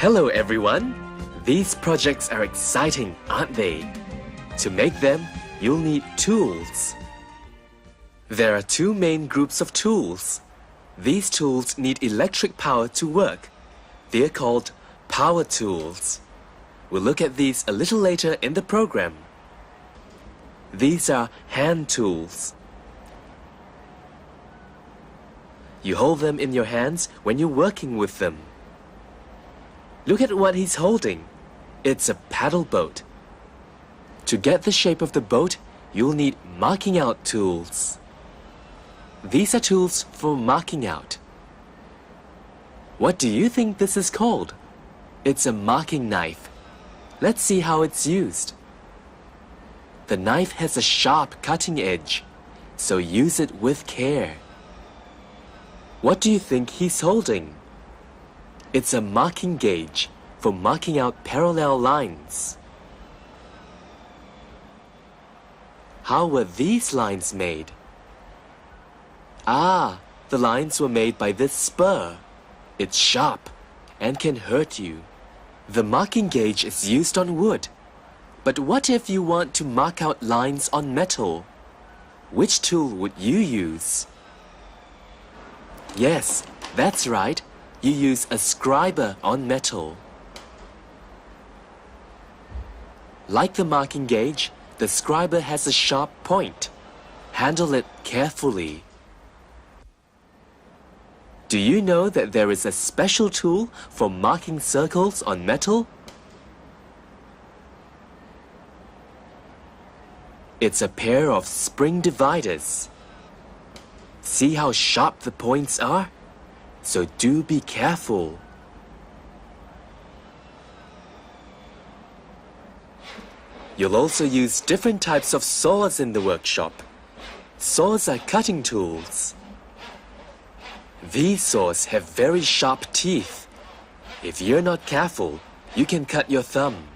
Hello everyone! These projects are exciting, aren't they? To make them, you'll need tools. There are two main groups of tools. These tools need electric power to work. They are called power tools. We'll look at these a little later in the program. These are hand tools. You hold them in your hands when you're working with them. Look at what he's holding. It's a paddle boat. To get the shape of the boat, you'll need marking out tools. These are tools for marking out. What do you think this is called? It's a marking knife. Let's see how it's used. The knife has a sharp cutting edge, so use it with care. What do you think he's holding? It's a marking gauge for marking out parallel lines. How were these lines made? Ah, the lines were made by this spur. It's sharp and can hurt you. The marking gauge is used on wood. But what if you want to mark out lines on metal? Which tool would you use? Yes, that's right. You use a scriber on metal. Like the marking gauge, the scriber has a sharp point. Handle it carefully. Do you know that there is a special tool for marking circles on metal? It's a pair of spring dividers. See how sharp the points are? So do be careful. You'll also use different types of saws in the workshop. Saws are cutting tools. These saws have very sharp teeth. If you're not careful, you can cut your thumb.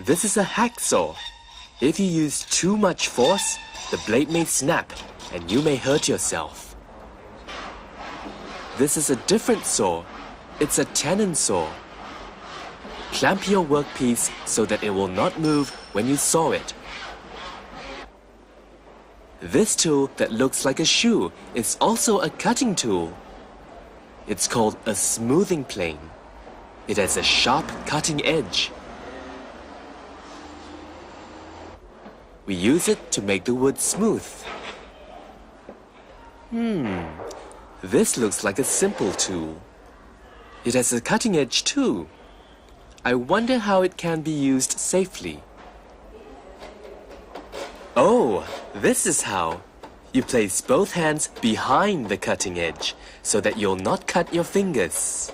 This is a hacksaw. If you use too much force, the blade may snap and you may hurt yourself. This is a different saw. It's a tenon saw. Clamp your workpiece so that it will not move when you saw it. This tool that looks like a shoe is also a cutting tool. It's called a smoothing plane. It has a sharp cutting edge. We use it to make the wood smooth. This looks like a simple tool. It has a cutting edge too. I wonder how it can be used safely. Oh, this is how. You place both hands behind the cutting edge so that you'll not cut your fingers.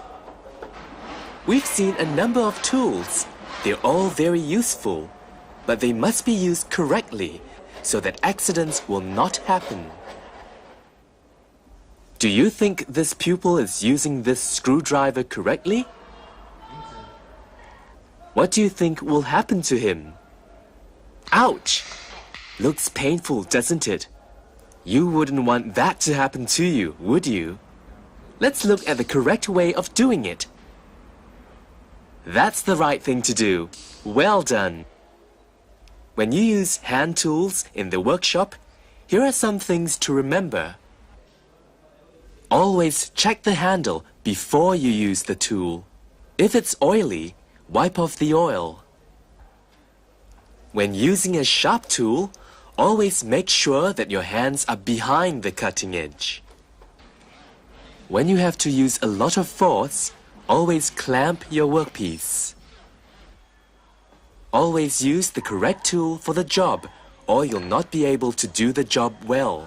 We've seen a number of tools. They're all very useful, but they must be used correctly so that accidents will not happen. Do you think this pupil is using this screwdriver correctly? What do you think will happen to him? Ouch! Looks painful, doesn't it? You wouldn't want that to happen to you, would you? Let's look at the correct way of doing it. That's the right thing to do. Well done! When you use hand tools in the workshop, here are some things to remember. Always check the handle before you use the tool. If it's oily, wipe off the oil. When using a sharp tool, always make sure that your hands are behind the cutting edge. When you have to use a lot of force, always clamp your workpiece. Always use the correct tool for the job, or you'll not be able to do the job well.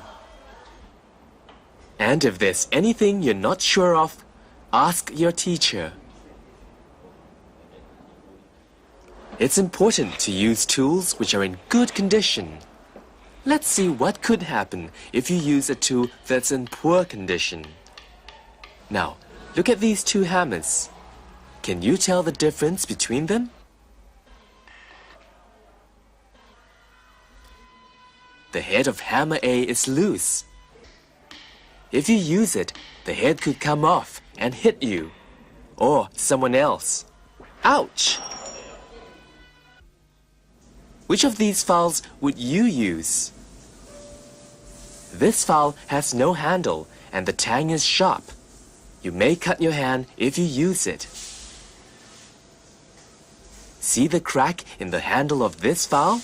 And if there's anything you're not sure of, ask your teacher. It's important to use tools which are in good condition. Let's see what could happen if you use a tool that's in poor condition. Now, look at these two hammers. Can you tell the difference between them? The head of hammer A is loose. If you use it, the head could come off and hit you, or someone else. Ouch! Which of these files would you use? This file has no handle and the tang is sharp. You may cut your hand if you use it. See the crack in the handle of this file?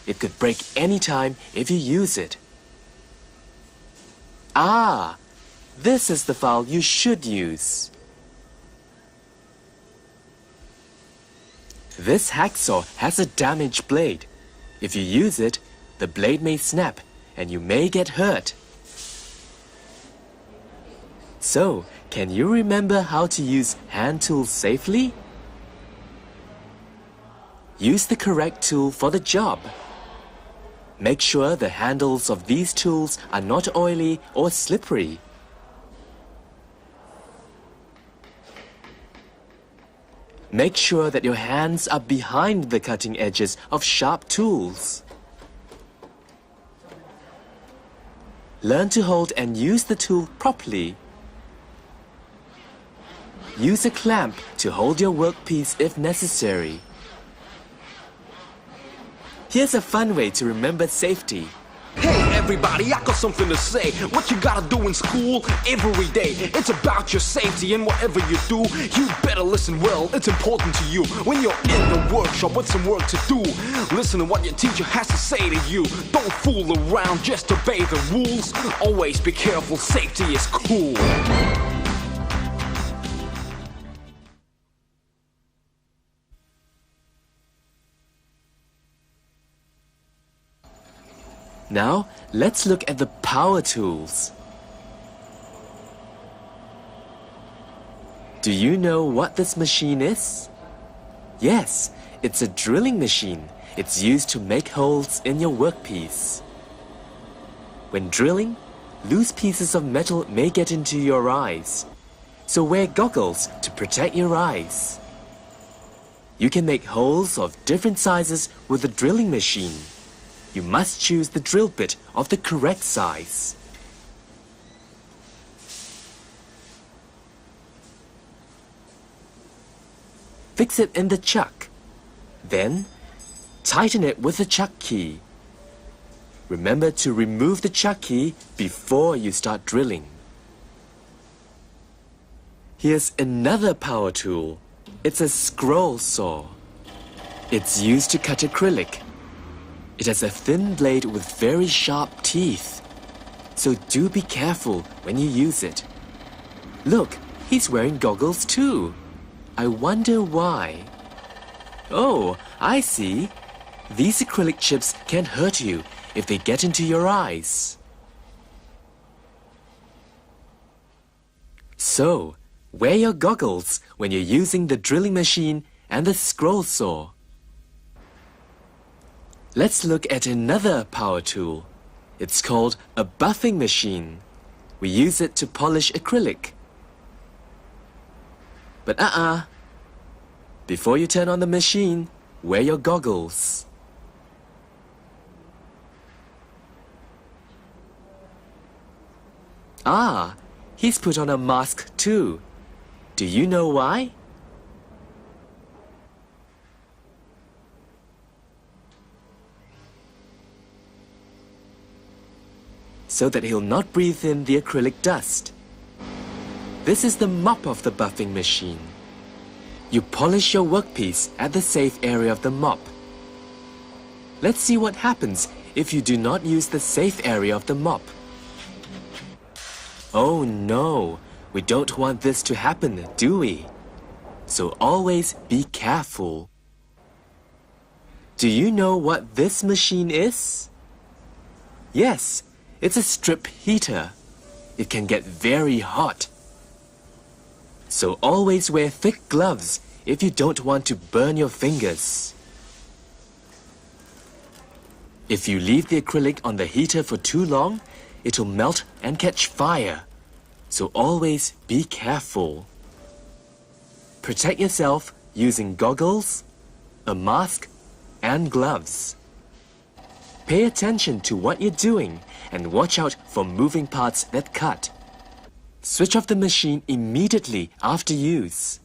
It could break any time if you use it. Ah, this is the file you should use. This hacksaw has a damaged blade. If you use it, the blade may snap and you may get hurt. So, can you remember how to use hand tools safely? Use the correct tool for the job. Make sure the handles of these tools are not oily or slippery. Make sure that your hands are behind the cutting edges of sharp tools. Learn to hold and use the tool properly. Use a clamp to hold your workpiece if necessary. Here's a fun way to remember safety. Hey everybody, I got something to say. What you gotta do in school every day, it's about your safety, and whatever you do, you better listen well. It's important to you when you're in the workshop with some work to do. Listen to what your teacher has to say to you. Don't fool around, just obey the rules. Always be careful, safety is cool. Now, let's look at the power tools. Do you know what this machine is? Yes, it's a drilling machine. It's used to make holes in your workpiece. When drilling, loose pieces of metal may get into your eyes, so wear goggles to protect your eyes. You can make holes of different sizes with the drilling machine. You must choose the drill bit of the correct size. Fix it in the chuck. Then, tighten it with the chuck key. Remember to remove the chuck key before you start drilling. Here's another power tool. It's a scroll saw. It's used to cut acrylic. It has a thin blade with very sharp teeth. So do be careful when you use it. Look, he's wearing goggles too. I wonder why. Oh, I see. These acrylic chips can hurt you if they get into your eyes. So, wear your goggles when you're using the drilling machine and the scroll saw. Let's look at another power tool. It's called a buffing machine. We use it to polish acrylic. But before you turn on the machine, wear your goggles. He's put on a mask too. Do you know why? So that he'll not breathe in the acrylic dust. This is the mop of the buffing machine. You polish your workpiece at the safe area of the mop. Let's see what happens if you do not use the safe area of the mop. Oh no! We don't want this to happen, do we? So always be careful. Do you know what this machine is? Yes, it's a strip heater. It can get very hot. So always wear thick gloves if you don't want to burn your fingers. If you leave the acrylic on the heater for too long, it'll melt and catch fire. So always be careful. Protect yourself using goggles, a mask, and gloves. Pay attention to what you're doing and watch out for moving parts that cut. Switch off the machine immediately after use.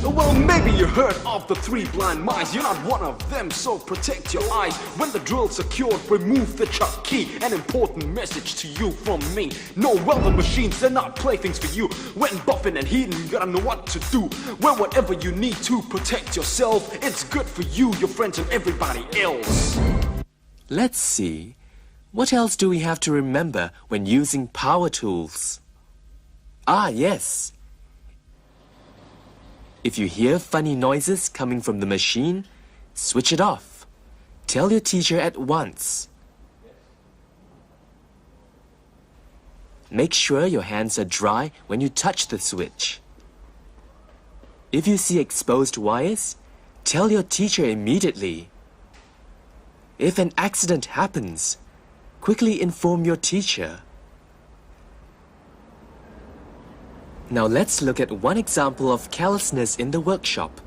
Well, maybe you heard of the three blind mice. You're not one of them, so protect your eyes. When the drill's secured, remove the chuck key. An important message to you from me. No welder machines, they're not playthings for you. When buffing and heating, you gotta know what to do. Wear whatever you need to protect yourself. It's good for you, your friends, and everybody else. Let's see. What else do we have to remember when using power tools? Ah, yes. If you hear funny noises coming from the machine, switch it off. Tell your teacher at once. Make sure your hands are dry when you touch the switch. If you see exposed wires, tell your teacher immediately. If an accident happens, quickly inform your teacher. Now let's look at one example of carelessness in the workshop.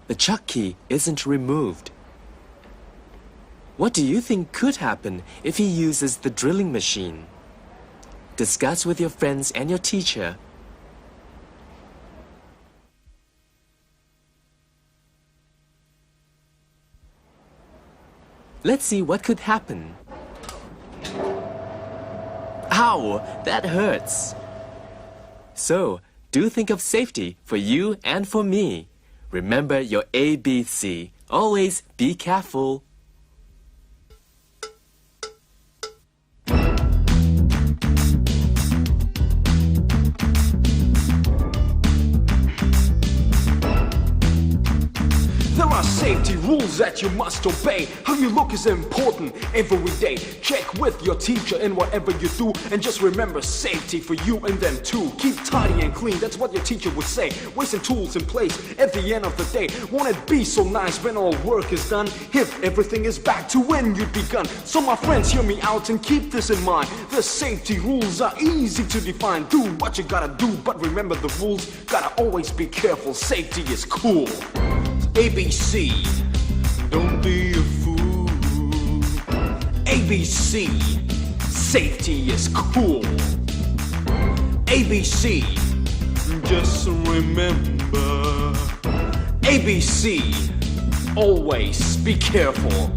The chuck key isn't removed. What do you think could happen if he uses the drilling machine? Discuss with your friends and your teacher. Let's see what could happen. Ow! That hurts! So, do think of safety for you and for me. Remember your ABC. Always be careful. There are safety rules that you must obey. How you look is important every day. Check with your teacher in whatever you do. And just remember safety for you and them too. Keep tidy and clean, that's what your teacher would say. Wasting tools in place at the end of the day. Won't it be so nice when all work is done? If everything is back to when you'd begun. So my friends, hear me out and keep this in mind. The safety rules are easy to define. Do what you gotta do, but remember the rules. Gotta always be careful, safety is cool. ABC, don't be a fool. ABC, safety is cool. ABC, just remember. ABC, always be careful.